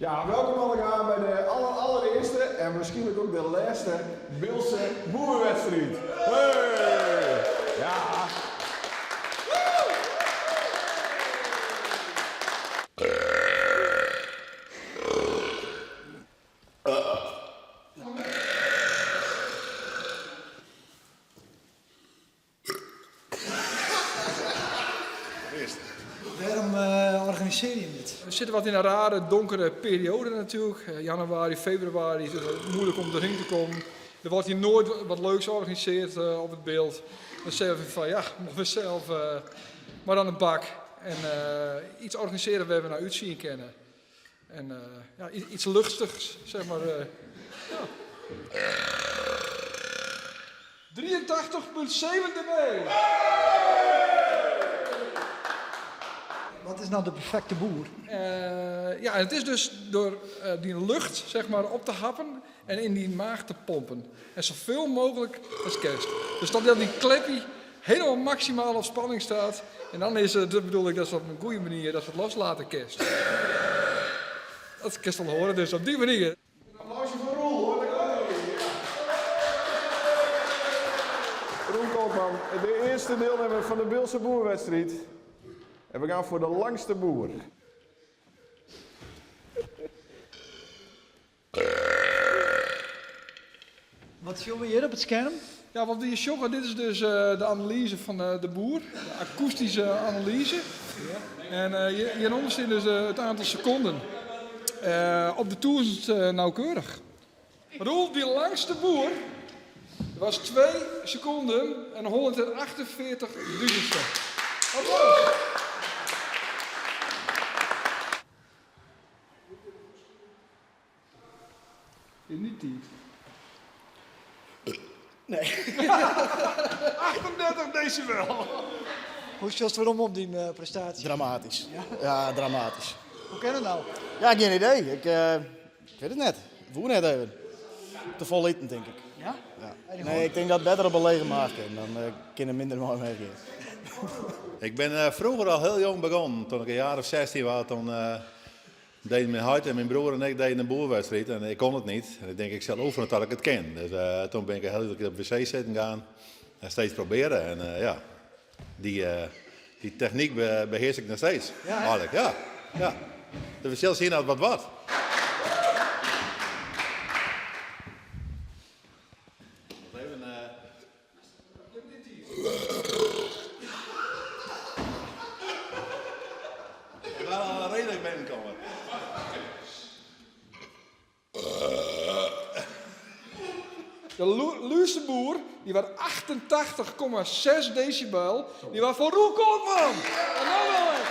Ja, welkom allemaal bij de allereerste en misschien ook de laatste Bilse boerenwedstrijd. Hey! Ja. Waarom organiseer je dit? We zitten wat in een rare, donkere periode natuurlijk. Januari, februari is het moeilijk om erin te komen. Er wordt hier nooit wat leuks georganiseerd op het beeld. Dan zeggen we van ja, mogen we zelf maar aan de bak. En iets organiseren waar we naar uitzien kennen. En ja, iets luchtigs, zeg maar. Ja. 83,7 dB. Wat is nou de perfecte boer? Ja, het is dus door die lucht zeg maar, op te happen en in die maag te pompen. En zoveel mogelijk als kerst. Dus dat die klepje helemaal maximaal op spanning staat. En dan is het, bedoel ik, dat is op een goede manier dat het loslaten kerst. Dat kerst wel horen, dus op die manier. Een applausje voor Roel hoor, daar komt hij. Roel Koopman, de eerste deelnemer van de Bilse boerwedstrijd. En we gaan voor de langste boer. Wat zien we hier op het scherm? Ja, wat die joggen, dit is dus de analyse van de boer. De akoestische analyse. En hieronder zit dus het aantal seconden. Op de toer is het nauwkeurig. Roel, die langste boer, was 2 seconden en 148 duizendste. Applaus! In die tijd. Nee. 38 decibel. Hoe is het waarom op die prestatie? Dramatisch. Ja, dramatisch. Hoe kan het nou? Ja, geen idee. Ik weet het net. Ik voel net even. Te vol eten, denk ik. Ja? Ja. Nee, ik denk dat het beter op een lege maag kan. Dan kan er minder mooi mee gaan. Ik ben vroeger al heel jong begonnen. Toen ik een jaar of 16 was, toen deden mijn huid en mijn broer en ik deden een boerwedstrijd. En ik kon het niet. En ik denk, ik zal oefenen tot ik het ken. Dus toen ben ik heel veel op de wc zitten gaan. En steeds proberen. En ja, die techniek beheers ik nog steeds. Ja, Eigenlijk, ja. Ja. Dus we zullen zien dat het wat. Even, ik ga al redelijk binnenkomen. De luurste boer, die was 88,6 decibel. Die was voor Roel Koopman. En nou wel eens.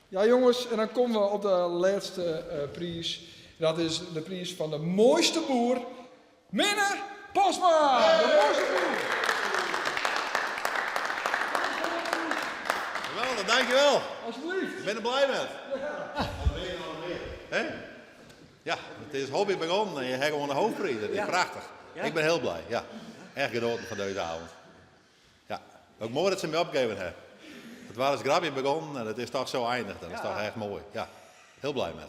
Ja jongens, en dan komen we op de laatste prijs. Dat is de prijs van de mooiste boer, Minne Posma. De mooiste boer. Geweldig, dankjewel. Alsjeblieft. Ik ben er blij met. Hè? Ja, het is hobby begonnen en je hebt gewoon een hoofdprijs. Dat is prachtig. Ja. Ik ben heel blij, ja. Erg genoten van deze avond. Ja, ook mooi dat ze me opgegeven hebben. Het was als grapje begonnen en het is toch zo eindig. Dat is toch echt mooi. Ja, heel blij met.